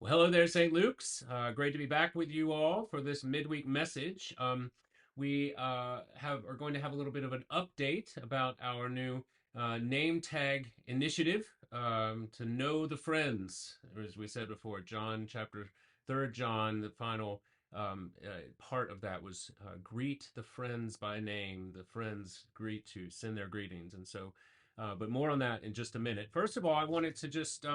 Well, hello there, St. Luke's. Great to be back with you all for this midweek message. We are going to have a little bit of an update about our new name tag initiative to know the friends, as we said before. John chapter 3rd John, the final part of that was greet the friends by name. The friends greet to send their greetings, and so. But more on that in just a minute. First of all, I wanted to just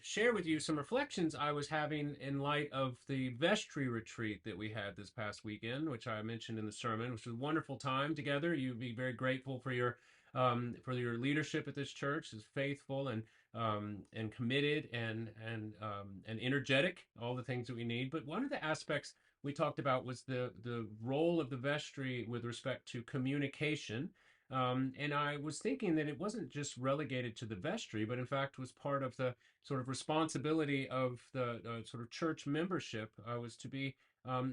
share with you some reflections I was having in light of the vestry retreat that we had this past weekend, which I mentioned in the sermon, which was a wonderful time together. You'd be very grateful for your leadership at this church. Is faithful and committed and energetic, all the things that we need. But one of the aspects we talked about was the role of the vestry with respect to communication. And I was thinking that it wasn't just relegated to the vestry, but in fact was part of the sort of responsibility of the sort of church membership was to be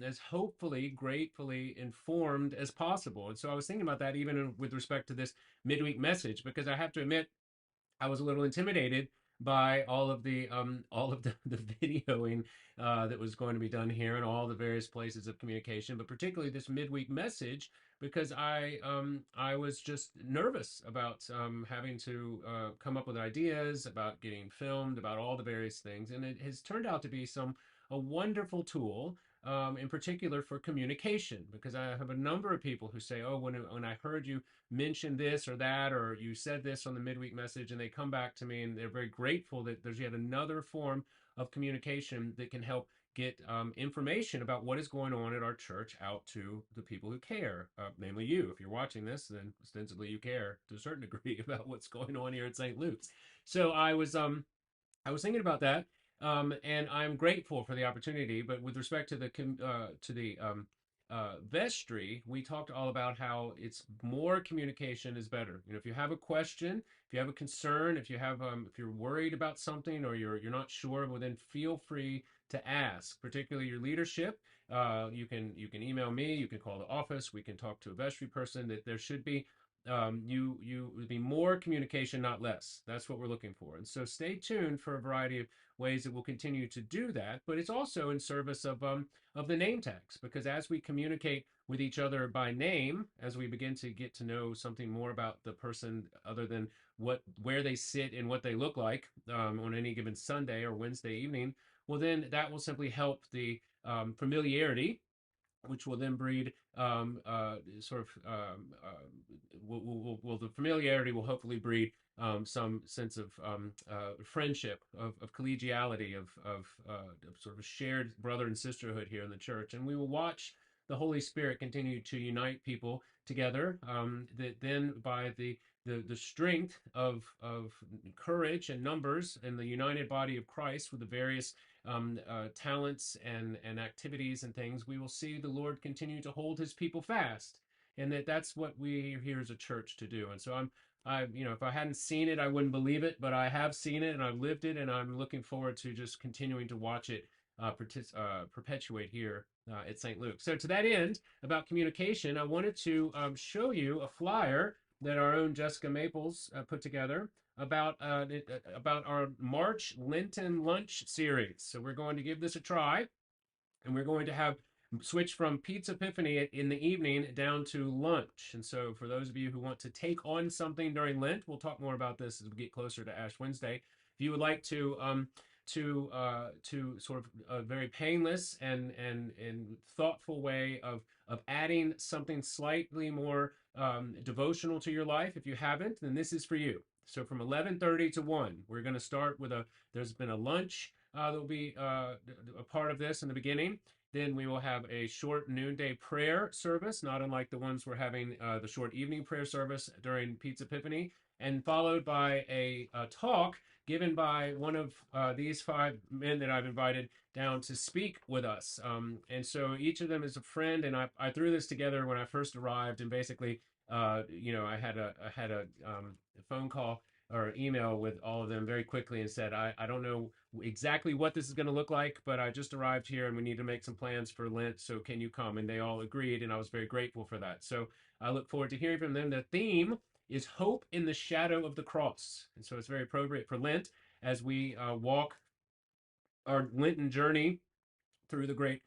as hopefully, gratefully informed as possible. And so I was thinking about that even with respect to this midweek message, because I have to admit I was a little intimidated by all of the videoing that was going to be done here and all the various places of communication, but particularly this midweek message because I was just nervous about having to come up with ideas about getting filmed about all the various things, and it has turned out to be a wonderful tool. In particular for communication, because I have a number of people who say, "Oh, when I heard you mention this or that, or you said this on the midweek message," and they come back to me and they're very grateful that there's yet another form of communication that can help get information about what is going on at our church out to the people who care, namely you. If you're watching this, then ostensibly you care to a certain degree about what's going on here at St. Luke's. So I was thinking about that, and I'm grateful for the opportunity. But with respect to the vestry, we talked all about how it's more communication is better. If you have a question, if you have a concern, if you're worried about something or you're not sure, well then feel free to ask. Particularly your leadership, you can email me, you can call the office, we can talk to a vestry person. That there should be you would be more communication, not less. That's what we're looking for. And so stay tuned for a variety of ways that we'll continue to do that. But it's also in service of the name tags, because as we communicate with each other by name, as we begin to get to know something more about the person other than where they sit and what they look like on any given Sunday or Wednesday evening, well then that will simply help the familiarity, which will then breed sort of the familiarity will hopefully breed some sense of friendship, of collegiality, of sort of a shared brother and sisterhood here in the church. And we will watch the Holy Spirit continue to unite people together. That then by the strength of courage and numbers and the united body of Christ with the various talents and activities and things, we will see the Lord continue to hold his people fast. And that's what we are here as a church to do. And so if I hadn't seen it, I wouldn't believe it, but I have seen it and I've lived it, and I'm looking forward to just continuing to watch it perpetuate here at St. Luke. So to that end, about communication, I wanted to show you a flyer that our own Jessica Maples put together about our March Lenten lunch series. So we're going to give this a try, and we're going to have switch from Pizza Epiphany in the evening down to lunch. And so for those of you who want to take on something during Lent, we'll talk more about this as we get closer to Ash Wednesday. If you would like to sort of a very painless and thoughtful way of adding something slightly more devotional to your life, if you haven't, then this is for you. So from 11:30 to 1, we're going to start with there's been a lunch that will be a part of this in the beginning. Then we will have a short noonday prayer service, not unlike the ones we're having, the short evening prayer service during Pizza Epiphany, and followed by a talk given by one of these five men that I've invited down to speak with us. And so each of them is a friend, and I threw this together when I first arrived, and basically, I had a phone call or email with all of them very quickly and said, I don't know exactly what this is going to look like, but I just arrived here and we need to make some plans for Lent. So can you come? And they all agreed, and I was very grateful for that. So I look forward to hearing from them. The theme is hope in the shadow of the cross. And so it's very appropriate for Lent as we walk our Lenten journey through the great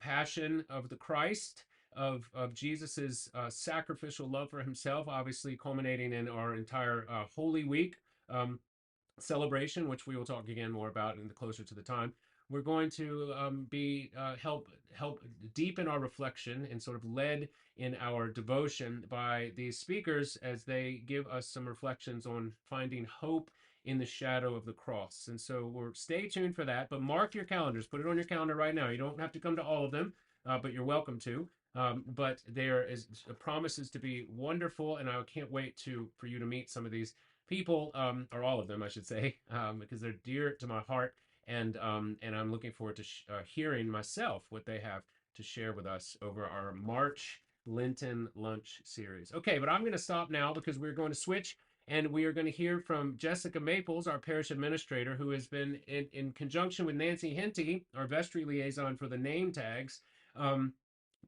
passion of the Christ, of Jesus's sacrificial love for himself, obviously culminating in our entire Holy Week um, celebration, which we will talk again more about in the closer to the time. We're going to be help deepen our reflection and sort of led in our devotion by these speakers as they give us some reflections on finding hope in the shadow of the cross. And so we're stay tuned for that. But mark your calendars, put it on your calendar right now. You don't have to come to all of them, but you're welcome to. But there is promises to be wonderful, and I can't wait to for you to meet some of these people, or all of them, I should say, because they're dear to my heart, and I'm looking forward to hearing myself what they have to share with us over our March Lenten lunch series. Okay, but I'm going to stop now because we're going to switch. And we are going to hear from Jessica Maples, our parish administrator, who has been in conjunction with Nancy Henty, our vestry liaison for the name tags, um,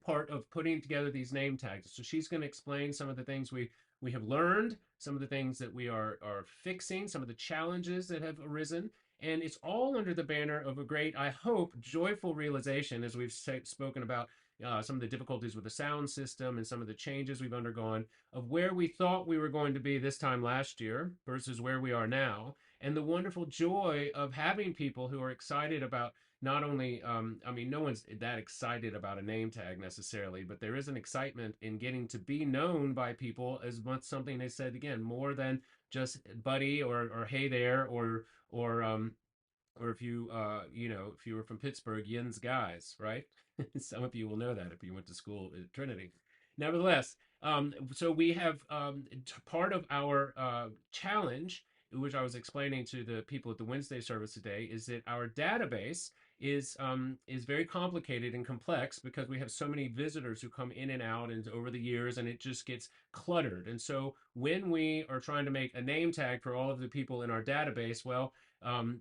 part of putting together these name tags. So she's going to explain some of the things we have learned, some of the things that we are fixing, some of the challenges that have arisen, and it's all under the banner of a great, I hope, joyful realization as we've spoken about some of the difficulties with the sound system and some of the changes we've undergone of where we thought we were going to be this time last year versus where we are now, and the wonderful joy of having people who are excited about not only I mean no one's that excited about a name tag necessarily, but there is an excitement in getting to be known by people as much something they said again more than just buddy or hey there or or if you you know if you were from Pittsburgh, Yin's guys, right? Some of you will know that if you went to school at Trinity. Nevertheless, so we have part of our challenge, which I was explaining to the people at the Wednesday service today, is that our database is very complicated and complex because we have so many visitors who come in and out and over the years, and it just gets cluttered. And so when we are trying to make a name tag for all of the people in our database, well,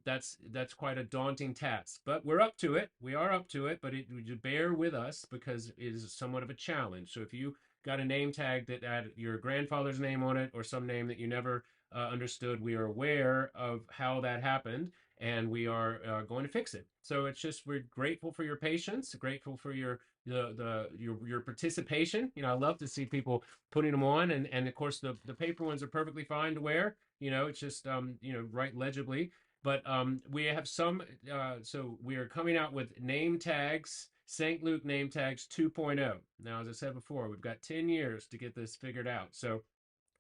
that's quite a daunting task. But we're up to it. We are up to it. But bear with us because it is somewhat of a challenge. So if you got a name tag that had your grandfather's name on it or some name that you never understood, we are aware of how that happened, and we are going to fix it. So it's just we're grateful for your patience, grateful for your participation. You know, I love to see people putting them on, and of course the paper ones are perfectly fine to wear. You know, it's just you know, write legibly. But we have some, so we are coming out with name tags, St. Luke name tags 2.0. Now, as I said before, we've got 10 years to get this figured out. So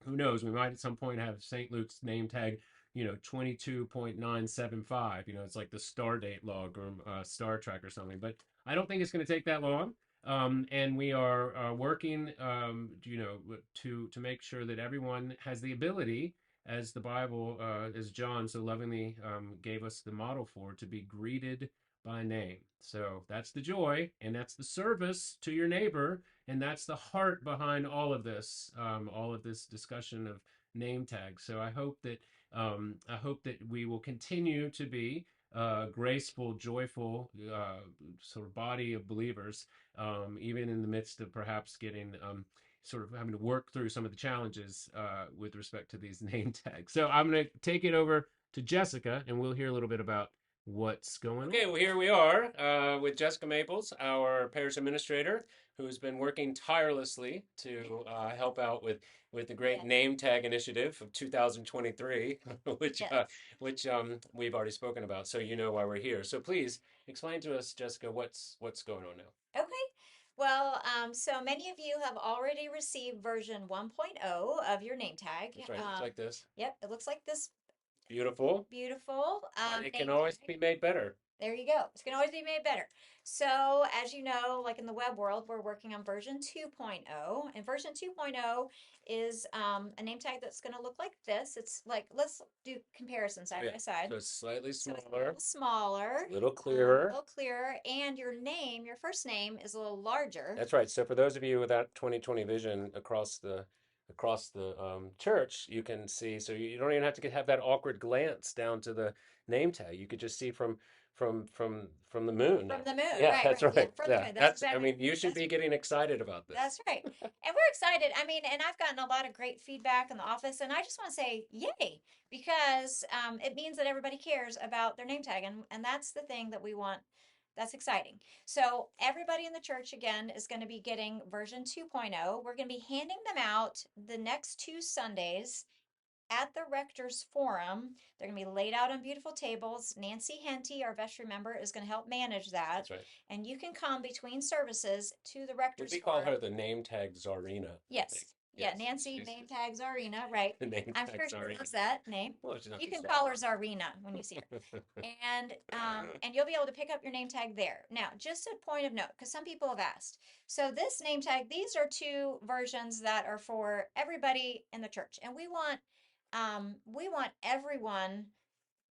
who knows? We might at some point have St. Luke's name tag, you know, 22.975. You know, it's like the star date log or Star Trek or something. But I don't think it's going to take that long. And we are working, you know, to make sure that everyone has the ability, as the Bible, as John so lovingly gave us the model for, to be greeted by name. So that's the joy, and that's the service to your neighbor, and that's the heart behind all of this discussion of name tags. So I hope that we will continue to be graceful, joyful sort of body of believers, even in the midst of perhaps getting sort of having to work through some of the challenges with respect to these name tags. So I'm going to take it over to Jessica, and we'll hear a little bit about what's going on. Okay, well, here we are with Jessica Maples, our parish administrator, who's been working tirelessly to help out with the great name tag initiative of 2023, which we've already spoken about. So you know why we're here. So please explain to us, Jessica, what's going on now. Okay. Well, so many of you have already received version 1.0 of your name tag. That's right. It's like this. Yep, it looks like this Beautiful. beautiful But it can name always tag. be made better. There you go. It can always be made better. So, as you know, like in the web world, we're working on version 2.0. And version 2.0 is a name tag that's going to look like this. It's like, let's do comparison side by side. So it's slightly So it's a smaller, little smaller, a little clearer. a little clearer, and your name, your first name, is a little larger. That's right. So for those of you without 20/20 vision across the church, you can see. So you don't even have to have that awkward glance down to the name tag. You could just see from the moon. From the moon, Yeah, right, that's right. Yeah, right. from the Yeah, moon. That's that's. I exactly mean, you should that's be getting excited about this. that's right. And we're excited. I mean, and I've gotten a lot of great feedback in the office, and I just want to say yay, because it means that everybody cares about their name tag, and that's the thing that we want. That's exciting. So everybody in the church again is going to be getting version 2.0. We're going to be handing them out the next 2 Sundays at the Rector's Forum. They're going to be laid out on beautiful tables. Nancy Henty, our vestry member, is going to help manage that. That's right. And you can come between services to the Would Rector's we call Forum. her the name tag czarina? I think. Yes. Yeah, Yes, Nancy she's name tag Czarina, right. the name I'm tag sure she czarina. loves that name. Well, she's not You too can sad. call her Czarina when you see her. And you'll be able to pick up your name tag there. Now, just a point of note, because some people have asked. So this name tag, these are two versions that are for everybody in the church, and we want everyone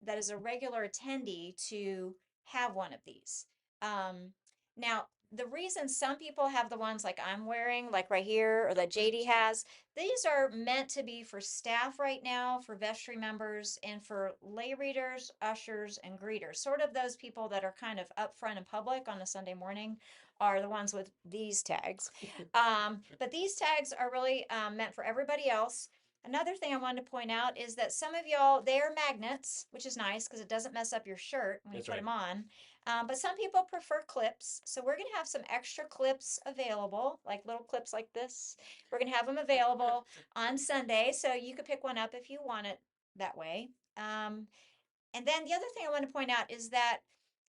that is a regular attendee to have one of these. Um, Now, the reason some people have the ones like I'm wearing, like right here, or that JD has, these are meant to be for staff right now, for vestry members, and for lay readers, ushers, and greeters. Sort of those people that are kind of up front in public on a Sunday morning are the ones with these tags. But these tags are really meant for everybody else. Another thing I wanted to point out is that some of y'all, they are magnets, which is nice because it doesn't mess up your shirt when you That's put right. them on. But some people prefer clips. So we're going to have some extra clips available, like little clips like this. We're going to have them available on Sunday. So you could pick one up if you want it that way. And then the other thing I want to point out is that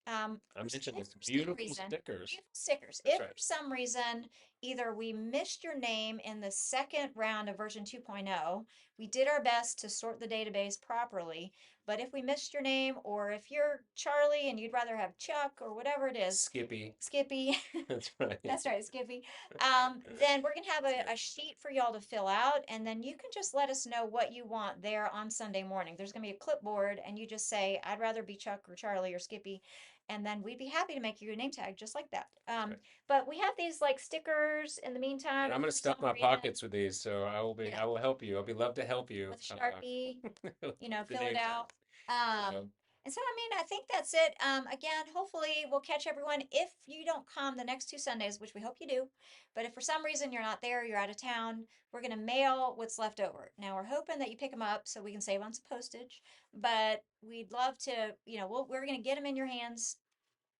I mentioned if this for some beautiful reason, stickers. beautiful stickers, That's if for right. some reason either we missed your name in the second round of version 2.0, we did our best to sort the database properly. But if we missed your name, or if you're Charlie and you'd rather have Chuck or whatever it is, Skippy. Skippy, That's right. that's right, Skippy. Then we're gonna have a sheet for y'all to fill out, and then you can just let us know what you want there on Sunday morning. There's gonna be a clipboard, and you just say, "I'd rather be Chuck or Charlie or Skippy," and then we'd be happy to make you a name tag just like that. That's right. But we have these like stickers in the meantime. And I'm If going to for some stuff my reason, pockets with these, so yeah, I will help you. I'll be love to help you. with a Sharpie, With the fill it name out. tags. So, And so, I mean, I think that's it. Again, hopefully we'll catch everyone. If you don't come the next 2 Sundays, which we hope you do, but if for some reason you're not there, you're out of town, we're going to mail what's left over. Now, we're hoping that you pick them up so we can save on some postage, but we'd love to, we're going to get them in your hands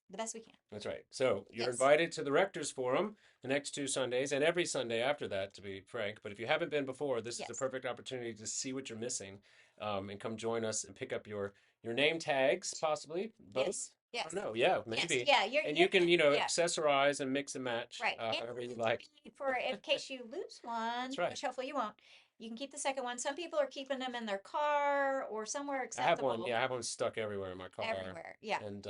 the best we can. that's right. So you're Yes. invited to the Rector's Forum the next 2 Sundays and every Sunday after that, to be frank. But if you haven't been before, this is a Yes. perfect opportunity to see what you're missing, and come join us and pick up your name tags, possibly both. Yes. I Yes. don't know. Yeah, Yes. maybe. Yeah. And you can, Yeah. accessorize and mix and match, Right. And however you like. for in case you lose one, That's right. which hopefully you won't, you can keep the second one. Some people are keeping them in their car or somewhere I have one. acceptable. Yeah, I have one stuck everywhere in my car, Everywhere. Yeah, and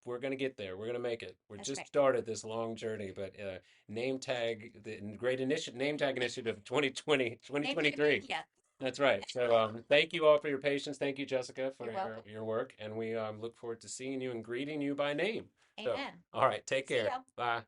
we're gonna get there. We're gonna make it. We're that's just right. started this long journey, but the great initiative, name tag initiative 2020, Name tag 2023. yeah. That's right. So thank you all for your patience. Thank you, Jessica, for You're welcome. your work, and we look forward to seeing you and greeting you by name. So, Amen. all right, take See care. ya. Bye.